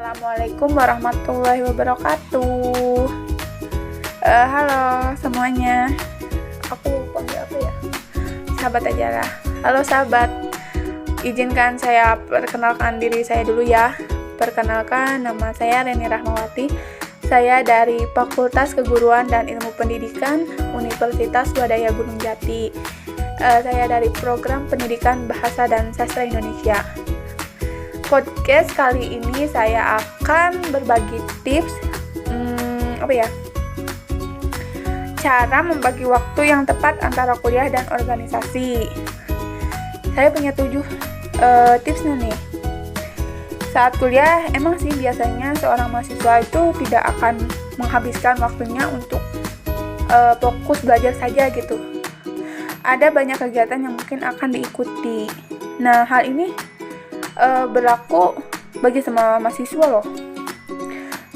Assalamualaikum warahmatullahi wabarakatuh. Halo semuanya. Aku panggil apa ya? Sahabat aja lah. Halo sahabat. Izinkan saya perkenalkan diri saya dulu ya. Perkenalkan, nama saya Reni Rahmawati. Saya dari Fakultas Keguruan dan Ilmu Pendidikan Universitas Swadaya Gunung Jati. Saya dari Program Pendidikan Bahasa dan Sastra Indonesia. Podcast kali ini saya akan berbagi tips cara membagi waktu yang tepat antara kuliah dan organisasi. Saya punya 7 tipsnya nih. Saat kuliah, emang sih biasanya seorang mahasiswa itu tidak akan menghabiskan waktunya untuk fokus belajar saja gitu. Ada banyak kegiatan yang mungkin akan diikuti. Nah, hal ini berlaku bagi semua mahasiswa loh.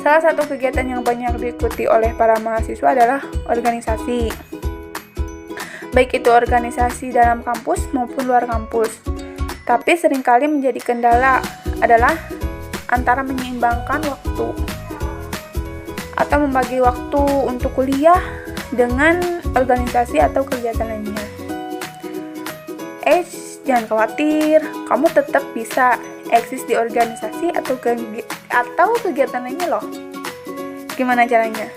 Salah satu kegiatan yang banyak diikuti oleh para mahasiswa adalah organisasi. Baik itu organisasi dalam kampus maupun luar kampus. Tapi seringkali menjadi kendala adalah antara menyeimbangkan waktu atau membagi waktu untuk kuliah dengan organisasi atau kegiatan lainnya. Jangan khawatir, kamu tetap bisa eksis di organisasi atau kegiatan lainnya loh. Gimana caranya?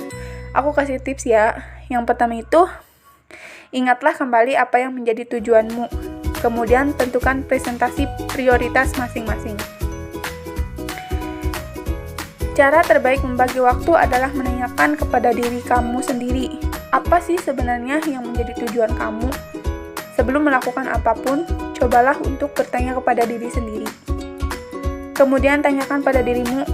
Aku kasih tips ya. Yang pertama itu, ingatlah kembali apa yang menjadi tujuanmu. Kemudian tentukan presentasi prioritas masing-masing. Cara terbaik membagi waktu adalah menanyakan kepada diri kamu sendiri, apa sih sebenarnya yang menjadi tujuan kamu? Sebelum melakukan apapun, cobalah untuk bertanya kepada diri sendiri. Kemudian tanyakan pada dirimu,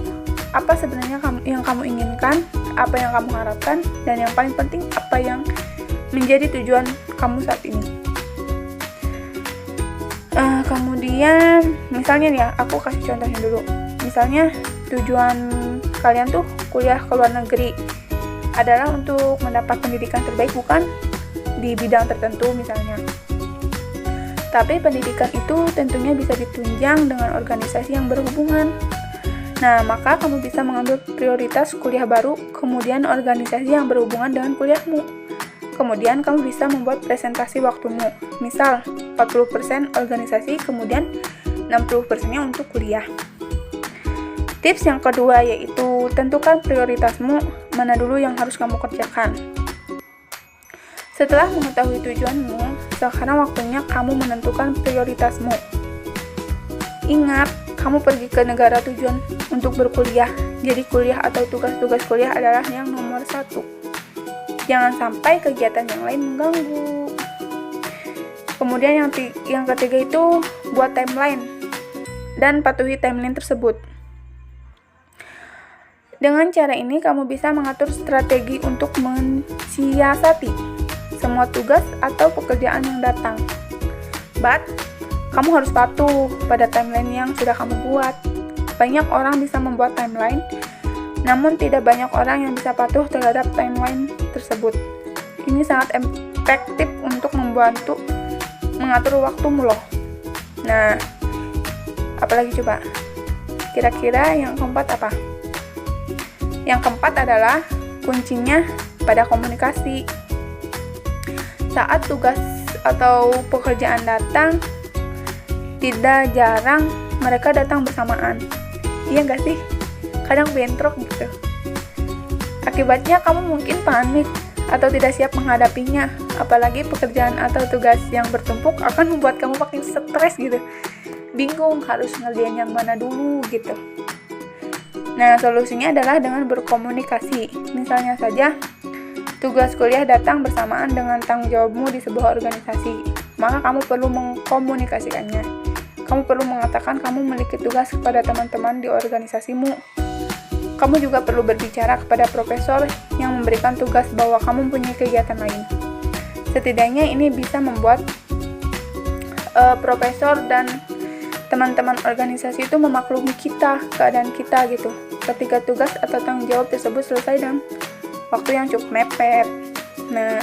apa sebenarnya yang kamu inginkan, apa yang kamu harapkan, dan yang paling penting, apa yang menjadi tujuan kamu saat ini. Kemudian, misalnya nih ya, aku kasih contohnya dulu. Misalnya, tujuan kalian tuh kuliah ke luar negeri adalah untuk mendapat pendidikan terbaik, bukan di bidang tertentu misalnya. Tapi pendidikan itu tentunya bisa ditunjang dengan organisasi yang berhubungan. Nah, maka kamu bisa mengambil prioritas kuliah baru, kemudian organisasi yang berhubungan dengan kuliahmu. Kemudian kamu bisa membuat presentasi waktumu. Misal, 40% organisasi, kemudian 60%-nya untuk kuliah. Tips yang kedua yaitu tentukan prioritasmu, mana dulu yang harus kamu kerjakan. Setelah mengetahui tujuanmu, sekarang waktunya kamu menentukan prioritasmu. Ingat, kamu pergi ke negara tujuan untuk berkuliah, jadi kuliah atau tugas-tugas kuliah adalah yang nomor 1. Jangan sampai kegiatan yang lain mengganggu. Kemudian yang ketiga itu buat timeline dan patuhi timeline tersebut. Dengan cara ini kamu bisa mengatur strategi untuk mensiasati semua tugas atau pekerjaan yang datang. But, kamu harus patuh pada timeline yang sudah kamu buat. Banyak orang bisa membuat timeline, namun tidak banyak orang yang bisa patuh terhadap timeline tersebut. Ini sangat efektif untuk membantu mengatur waktumu loh. Nah, apalagi coba? Kira-kira yang keempat apa? Yang keempat adalah kuncinya pada komunikasi. Saat tugas atau pekerjaan datang, tidak jarang mereka datang bersamaan. Iya nggak sih? Kadang bentrok gitu. Akibatnya kamu mungkin panik atau tidak siap menghadapinya. Apalagi pekerjaan atau tugas yang bertumpuk akan membuat kamu makin stres gitu. Bingung harus ngerjain yang mana dulu gitu. Nah, solusinya adalah dengan berkomunikasi. Misalnya saja, tugas kuliah datang bersamaan dengan tanggung jawabmu di sebuah organisasi, maka kamu perlu mengkomunikasikannya. Kamu perlu mengatakan kamu memiliki tugas kepada teman-teman di organisasimu. Kamu juga perlu berbicara kepada profesor yang memberikan tugas bahwa kamu punya kegiatan lain. Setidaknya ini bisa membuat profesor dan teman-teman organisasi itu memaklumi keadaan kita gitu, ketika tugas atau tanggung jawab tersebut selesai dalam waktu yang cukup mepet. Nah,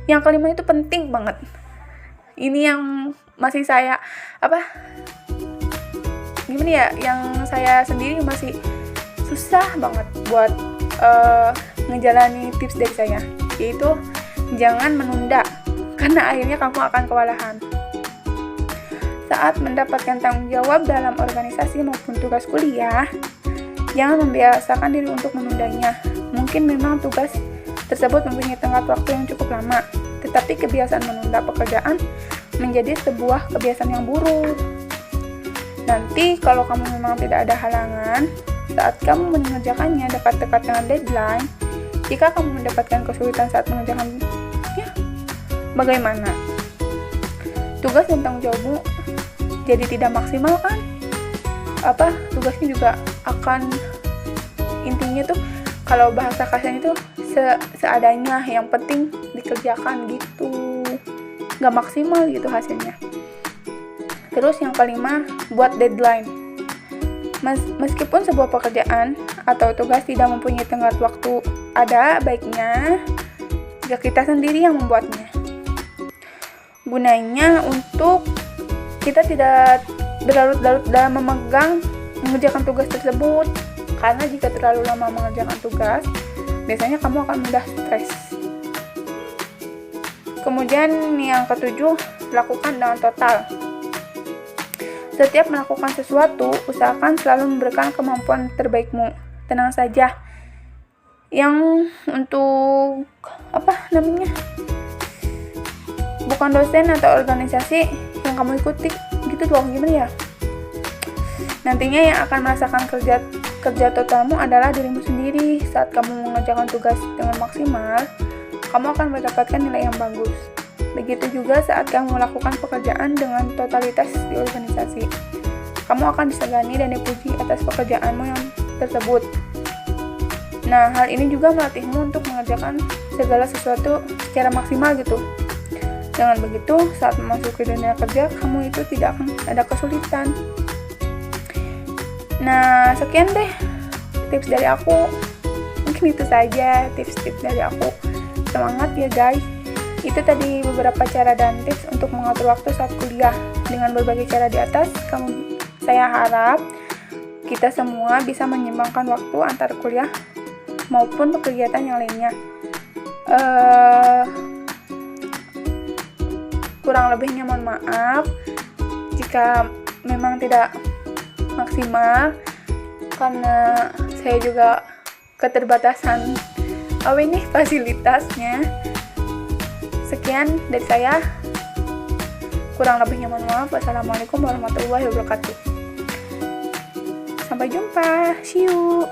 yang kelima itu penting banget. Ini yang masih saya yang saya sendiri masih susah banget buat ngejalani tips dari saya, yaitu jangan menunda, karena akhirnya kamu akan kewalahan. Saat mendapatkan tanggung jawab dalam organisasi maupun tugas kuliah, jangan membiasakan diri untuk menundanya. Mungkin memang tugas tersebut mempunyai tenggat waktu yang cukup lama, tetapi kebiasaan menunda pekerjaan menjadi sebuah kebiasaan yang buruk. Nanti kalau kamu memang tidak ada halangan, saat kamu mengerjakannya dekat-dekat dengan deadline, jika kamu mendapatkan kesulitan saat mengerjakannya, bagaimana? Tugas dan tanggung jawabmu jadi tidak maksimal kan? Tugasnya juga akan, intinya tuh kalau bahasa kasarnya tuh seadanya, yang penting dikerjakan gitu, gak maksimal gitu hasilnya. Terus yang kelima, buat deadline. Meskipun sebuah pekerjaan atau tugas tidak mempunyai tenggat waktu, ada baiknya jika kita sendiri yang membuatnya. Gunanya untuk kita tidak berlarut-larut dalam mengerjakan tugas tersebut, karena jika terlalu lama mengerjakan tugas, biasanya kamu akan mudah stres. Kemudian yang ketujuh, lakukan dengan total. Setiap melakukan sesuatu, usahakan selalu memberikan kemampuan terbaikmu. Tenang saja. Yang untuk bukan dosen atau organisasi yang kamu ikuti gitu doang, gimana ya? Nantinya yang akan merasakan kerja totalmu adalah dirimu sendiri. Saat kamu mengerjakan tugas dengan maksimal, kamu akan mendapatkan nilai yang bagus. Begitu juga saat kamu melakukan pekerjaan dengan totalitas di organisasi, kamu akan disegani dan dipuji atas pekerjaanmu yang tersebut. Nah, hal ini juga melatihmu untuk mengerjakan segala sesuatu secara maksimal gitu. Dengan begitu, saat memasuki dunia kerja, kamu itu tidak akan ada kesulitan. Nah, sekian deh tips dari aku. Mungkin itu saja tips-tips dari aku. Semangat ya guys. Itu tadi beberapa cara dan tips untuk mengatur waktu saat kuliah. Dengan berbagai cara di atas, saya harap kita semua bisa menyeimbangkan waktu antara kuliah maupun kegiatan yang lainnya. Kurang lebihnya mohon maaf jika memang tidak maksimal, karena saya juga keterbatasan fasilitasnya. Sekian dari saya, kurang lebihnya mohon maaf. Wassalamualaikum warahmatullahi wabarakatuh. Sampai jumpa, see you.